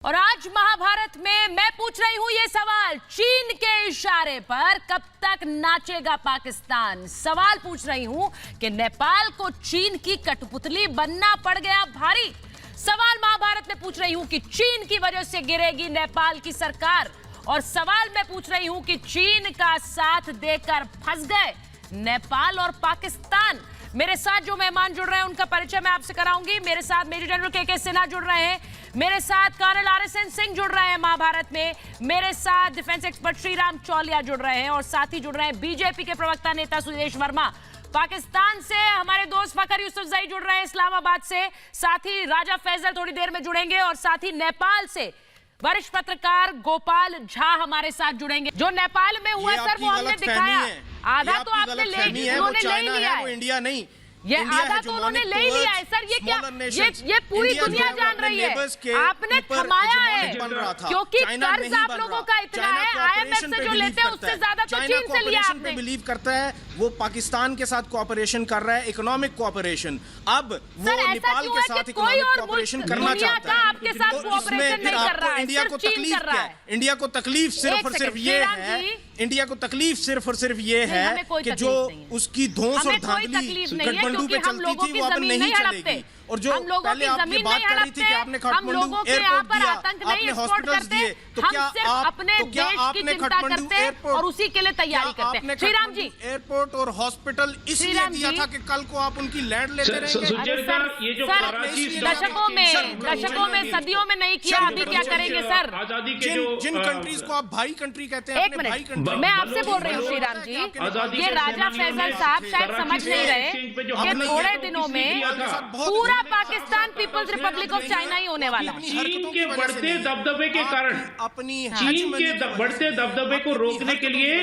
और आज महाभारत में मैं पूछ रही हूं ये सवाल, चीन के इशारे पर कब तक नाचेगा पाकिस्तान। सवाल पूछ रही हूं कि नेपाल को चीन की कठपुतली बनना पड़ गया भारी। सवाल महाभारत में पूछ रही हूं कि चीन की वजह से गिरेगी नेपाल की सरकार। और सवाल मैं पूछ रही हूं कि चीन का साथ देकर फंस गए नेपाल और पाकिस्तान। मेरे साथ जो मेहमान जुड़ रहे हैं उनका परिचय मैं आपसे कराऊंगी। मेरे साथ मेजर जनरल के सिन्हा जुड़ रहे हैं, मेरे साथ कर्नल RSN सिंह जुड़ रहे हैं महाभारत में, मेरे साथ डिफेंस एक्सपर्ट श्रीराम चौलिया जुड़ रहे हैं और साथ ही जुड़ रहे हैं बीजेपी के प्रवक्ता नेता सुदेश वर्मा। पाकिस्तान से हमारे दोस्त फखर यूसुफजई जुड़ रहे हैं इस्लामाबाद से, साथ ही राजा फैजल थोड़ी देर में जुड़ेंगे और साथ ही नेपाल से वरिष्ठ पत्रकार गोपाल झा हमारे साथ जुड़ेंगे। जो नेपाल में हुआ सर वो हमने दिखाया, आधा तो आपने ले लिया है, इंडिया नहीं, ये आधा तो उन्होंने ले लिया है सर। ये क्या, ये पूरी दुनिया जान रही है आपने थमाया है, क्योंकि कर्ज आप लोगों का इतना है, IMF से जो लेते हैं उससे ज्यादा तो चीन से लिया आपने। बिलीव करता है वो पाकिस्तान के साथ कोऑपरेशन कर रहा है, इकोनॉमिक कोऑपरेशन। अब वो नेपाल के साथ इकोनॉमिक कोऑपरेशन करना चाहता है, आपके साथ कोऑपरेशन नहीं कर रहा है, इंडिया को तकलीफ क्या है? इंडिया को तकलीफ सिर्फ और सिर्फ ये है, इंडिया को तकलीफ सिर्फ और सिर्फ ये है कि जो उसकी धौंस और धांधली गठबंधन पे चलती थी वो अब नहीं चलेगी। और जो पहले आपने बात करी थी कि आपने काठमांडू एयरपोर्ट दिया, आपने हॉस्पिटल्स दिए, तो क्या आपने काठमांडू एयरपोर्ट और उसी के लिए तैयारी करते हैं श्रीराम जी, एयरपोर्ट और हॉस्पिटल इसलिए दिया था कि कल को आप उनकी लैंड लेते रहेंगे। दशकों में सदियों में नहीं किया, अभी क्या करेंगे सर? जिन कंट्रीज को आप भाई कंट्री कहते हैं, एक मिनट मैं आपसे बोल रही हूँ श्रीराम जी, ये राजा फैजल साहब शायद समझ नहीं रहे कि थोड़े दिनों में पूरा Pakistan people's republic of China ही होने वाला है। चीन के बढ़ते दबदबे के कारण, चीन के बढ़ते दबदबे को रोकने के लिए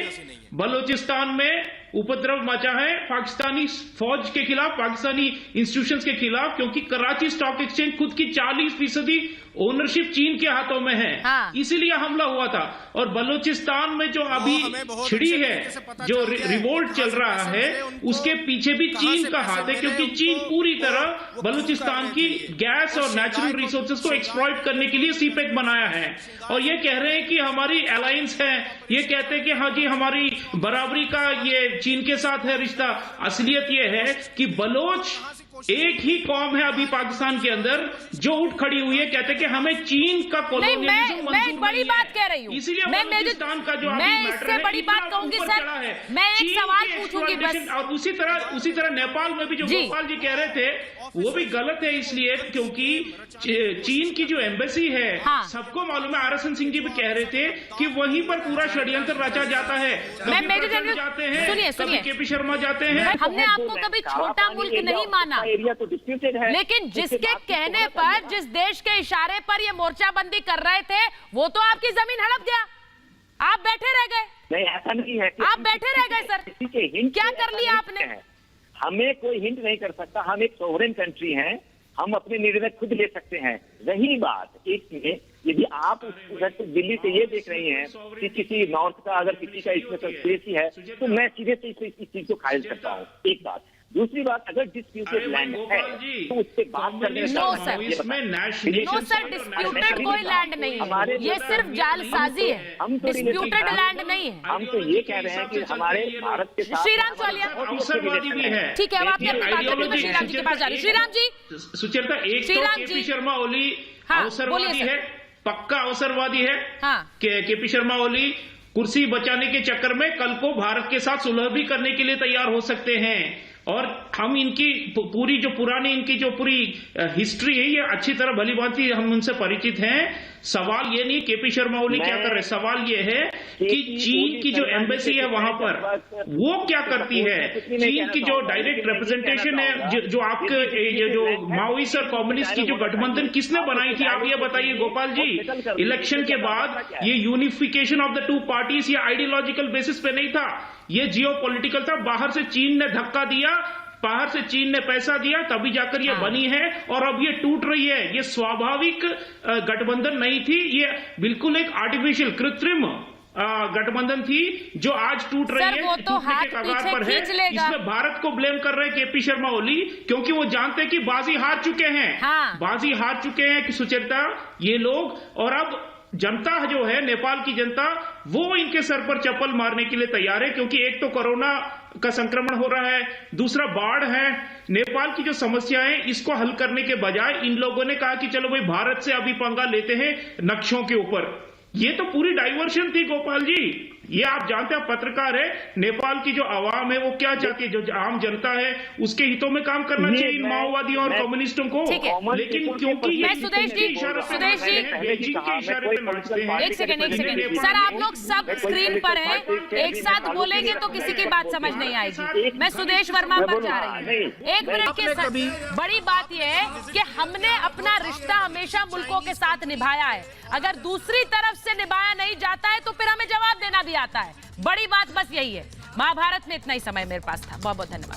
बलूचिस्तान में उपद्रव मचा है पाकिस्तानी फौज के खिलाफ, पाकिस्तानी इंस्टीट्यूशंस के खिलाफ, क्योंकि कराची स्टॉक एक्सचेंज खुद की 40% ओनरशिप चीन के हाथों में है। इसीलिए हमला हुआ था। और बलूचिस्तान में जो अभी छिड़ी है, जो रिवोल्ट चल रहा है, उसके पीछे भी चीन का हाथ है, क्योंकि चीन पूरी तरह बलूचिस्तान की गैस और नेचुरल रिसोर्सेज को एक्सप्लॉइट करने के लिए सीपेक बनाया है। और ये कह रहे हैं कि हमारी अलायंस है, ये कहते हैं कि हाँ जी हमारी बराबरी का ये चीन के साथ है रिश्ता। असलियत ये है कि बलोच एक ही कौम है अभी पाकिस्तान के अंदर जो उठ खड़ी हुई है, कहते हैं कि हमें चीन का कोलोनियलिज्म मैं बड़ी बात कह रही हूँ, इसीलिए बलूचिस्तान का जो मैं इससे बड़ी बात कहूंगी सर, मैं एक सवाल पूछूंगी बस। और उसी तरह नेपाल में भी जो गोपाल जी कह रहे थे वो भी गलत है, इसलिए क्योंकि चीन की जो एम्बेसी है, सबको मालूम है, RSN सिंह जी भी कह रहे थे कि वहीं पर पूरा षड्यंत्र रचा जाता है। मैं मेजर जनरल जाते हैं, सुनिए KP शर्मा जाते हैं। हमने आपको कभी छोटा मुल्क नहीं माना, एरिया तो डिस्प्यूटेड है, लेकिन जिसके कहने पर, जिस देश के इशारे पर ये मोर्चाबंदी कर रहे थे, वो तो आपकी जमीन हड़प गया, आप बैठे रह गए। नहीं ऐसा नहीं है, आप बैठे रह गए सर, क्या कर लिया आपने? हमें कोई हिंट नहीं कर सकता, हम एक सोवरेन कंट्री हैं, हम अपने निर्णय खुद ले सकते हैं। रही बात एक में, यदि आप उधर से दिल्ली से ये देख रही हैं कि किसी नॉर्थ का अगर किसी का इसमें कंस्पिरेसी है, तो मैं सीधे से इस चीज को खारिज करता हूँ। एक बात। दूसरी बात, अगर डिस्प्यूटेड लैंड है तो उससे बात करने नो सर, डिस्प्यूटेड कोई लैंड नहीं है, ये सिर्फ जालसाजी है, डिस्प्यूटेड लैंड नहीं है। हम तो ये कह रहे हैं कि हमारे भारत के साथ श्रीराम चौलिया अवसरवादी भी है। ठीक है, अब आपने अपनी बात करनी है, श्रीराम जी के पास जा रही। श्रीराम जी, सुचेता, एक तो KP शर्मा ओली अवसरवादी है, पक्का अवसरवादी है। KP शर्मा ओली कुर्सी बचाने के चक्कर में कल को भारत के साथ सुलह भी करने के लिए तैयार हो सकते हैं। और हम इनकी पूरी जो पुरानी इनकी जो पूरी हिस्ट्री है, ये अच्छी तरह भली भांति हम उनसे परिचित हैं। सवाल ये नहीं KP शर्मा ओली क्या कर रहे, सवाल ये है कि चीन की जो एम्बेसी है वहां पर वो क्या करती है। चीन की जो डायरेक्ट रिप्रेजेंटेशन है, जो आपके ये जो माओइस्ट और कम्युनिस्ट की जो गठबंधन किसने बनाई थी, आप ये बताइए गोपाल जी। इलेक्शन के बाद ये unification of the two parties ये आइडियोलॉजिकल बेसिस पे नहीं था, ये जियोपॉलिटिकल था। बाहर से चीन ने धक्का दिया, बाहर से चीन ने पैसा दिया, तभी जाकर ये बनी है और अब ये टूट रही है। ये स्वाभाविक गठबंधन नहीं थी, ये बिल्कुल एक आर्टिफिशियल कृत्रिम गठबंधन थी जो आज टूट रही है, वो तो हाथ के कगार पीछे पर है। खींच लेगा। इसमें भारत को ब्लेम कर रहे हैं केपी शर्मा ओली, क्योंकि वो जानते हैं कि बाजी हार चुके हैं। हाँ। बाजी हार चुके हैं कि सुचेता ये लोग, और अब जनता जो है, नेपाल की जनता, वो इनके सर पर चप्पल मारने के लिए तैयार है, क्योंकि एक तो कोरोना का संक्रमण हो रहा है, दूसरा बाढ़ है। नेपाल की जो समस्या है इसको हल करने के बजाय इन लोगों ने कहा कि चलो भाई भारत से अभी पंगा लेते हैं नक्शों के ऊपर। ये तो पूरी डाइवर्शन थी गोपाल जी। ये आप जानते हैं, पत्रकार है, नेपाल की जो आवाम है वो क्या चाहती है, जो आम जनता है उसके हितों में काम करना चाहिए इन माओवादियों और कम्युनिस्टों को। लेकिन क्योंकि ये सुदेश जी के इशारे पे नाचते हैं। एक सेकंड सर, आप लोग सब स्क्रीन पर हैं, एक साथ बोलेंगे तो किसी की बात समझ नहीं आएगी। मैं सुदेश वर्मा पर जा रही हूँ, 1 मिनट के साथ। बड़ी बात यह है कि हमने अपना रिश्ता हमेशा मुल्कों के साथ निभाया है, अगर दूसरी तरफ से निभाया नहीं जाता है तो फिर हमें जवाब देना भी आता है। बड़ी बात बस यही है। महाभारत में इतना ही समय मेरे पास था। बहुत बहुत धन्यवाद।